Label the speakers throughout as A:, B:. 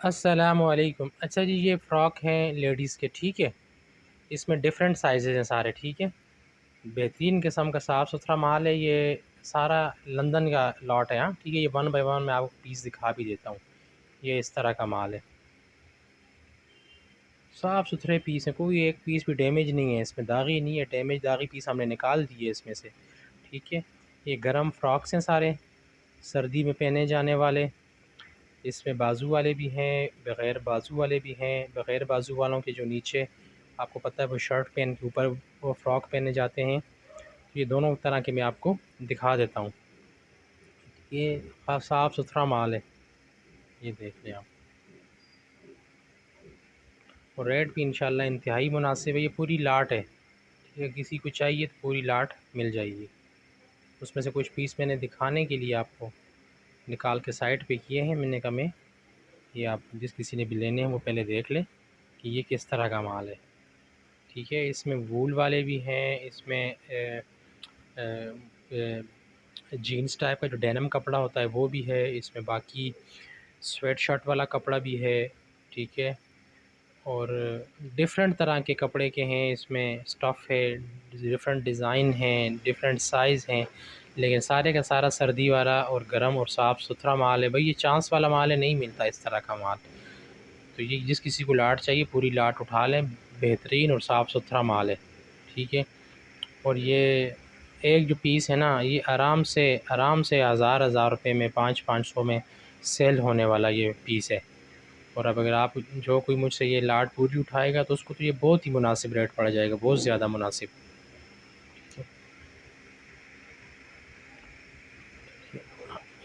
A: अस्सलामुअलैकुम। अच्छा जी, ये फ़्रॉक हैं लेडीज़ के, ठीक है। इसमें डिफरेंट साइज़ेज़ हैं सारे, ठीक है। बेहतरीन किस्म का साफ़ सुथरा माल है ये। सारा लंदन का लॉट है, हाँ ठीक है। ये वन बाय वन मैं आपको पीस दिखा भी देता हूँ। ये इस तरह का माल है, साफ़ सुथरे पीस हैं, कोई एक पीस भी डैमेज नहीं है इसमें, दागी नहीं है। डैमेज दागी पीस हमने निकाल दिए इसमें से, ठीक है। ये गर्म फ्रॉक्स हैं सारे, सर्दी में पहने जाने वाले। इसमें बाजू वाले भी हैं, बग़ैर बाजू वाले भी हैं। बग़ैर बाजू वालों के जो नीचे आपको पता है वो शर्ट पहन के ऊपर वो फ़्रॉक पहने जाते हैं। ये दोनों तरह के मैं आपको दिखा देता हूँ। ये साफ़ सुथरा माल है, ये देख लें आप। और रेट भी इंशाल्लाह इंतहाई मुनासिब है। ये पूरी लाट है, ठीक है। किसी को चाहिए तो पूरी लाट मिल जाएगी। उसमें से कुछ पीस मैंने दिखाने के लिए आपको निकाल के साइड पे किए हैं। मैंने कहा मैं ये आप जिस किसी ने भी लेने हैं वो पहले देख ले कि ये किस तरह का माल है, ठीक है। इसमें वूल वाले भी हैं, इसमें जीन्स टाइप का जो डेनिम कपड़ा होता है वो भी है इसमें। बाकी स्वेट शर्ट वाला कपड़ा भी है, ठीक है। और डिफरेंट तरह के कपड़े के हैं इसमें। स्टफ़ है, डिफरेंट डिज़ाइन हैं, डिफरेंट साइज़ हैं, लेकिन सारे का सारा सर्दी वाला और गर्म और साफ़ सुथरा माल है। भाई ये चांस वाला माल है, नहीं मिलता इस तरह का माल। तो ये जिस किसी को लाट चाहिए पूरी लाट उठा लें, बेहतरीन और साफ़ सुथरा माल है, ठीक है। और ये एक जो पीस है ना, ये आराम से हज़ार रुपये में, 500 में सेल होने वाला ये पीस है। और अब अगर आप जो कोई मुझसे ये लाट पूरी उठाएगा तो उसको तो ये बहुत ही मुनासिब रेट पड़ जाएगा, बहुत ज़्यादा मुनासिब।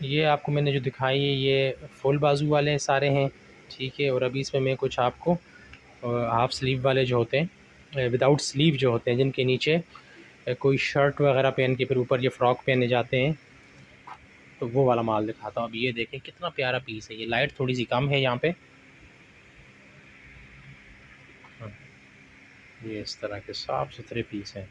A: ये आपको मैंने जो दिखाई है ये फुल बाजू वाले सारे हैं, ठीक है। और अभी इसमें मैं कुछ आपको हाफ़ स्लीव वाले जो होते हैं, विदाउट स्लीव जो होते हैं, जिनके नीचे कोई शर्ट वगैरह पहन के फिर ऊपर ये फ़्रॉक पहने जाते हैं, तो वो वाला माल दिखाता हूँ। अब ये देखें कितना प्यारा पीस है। ये लाइट थोड़ी सी कम है यहाँ पे। हाँ, ये इस तरह के साफ़ सुथरे पीस हैं।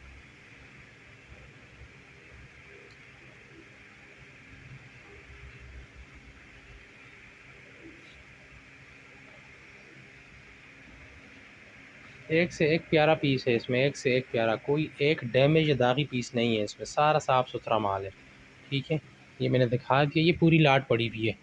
A: एक से एक प्यारा पीस है इसमें, एक से एक प्यारा, कोई एक डैमेज या दागी पीस नहीं है इसमें। सारा साफ़ सुथरा माल है, ठीक है। ये मैंने दिखा दिया। ये पूरी लाट पड़ी हुई है।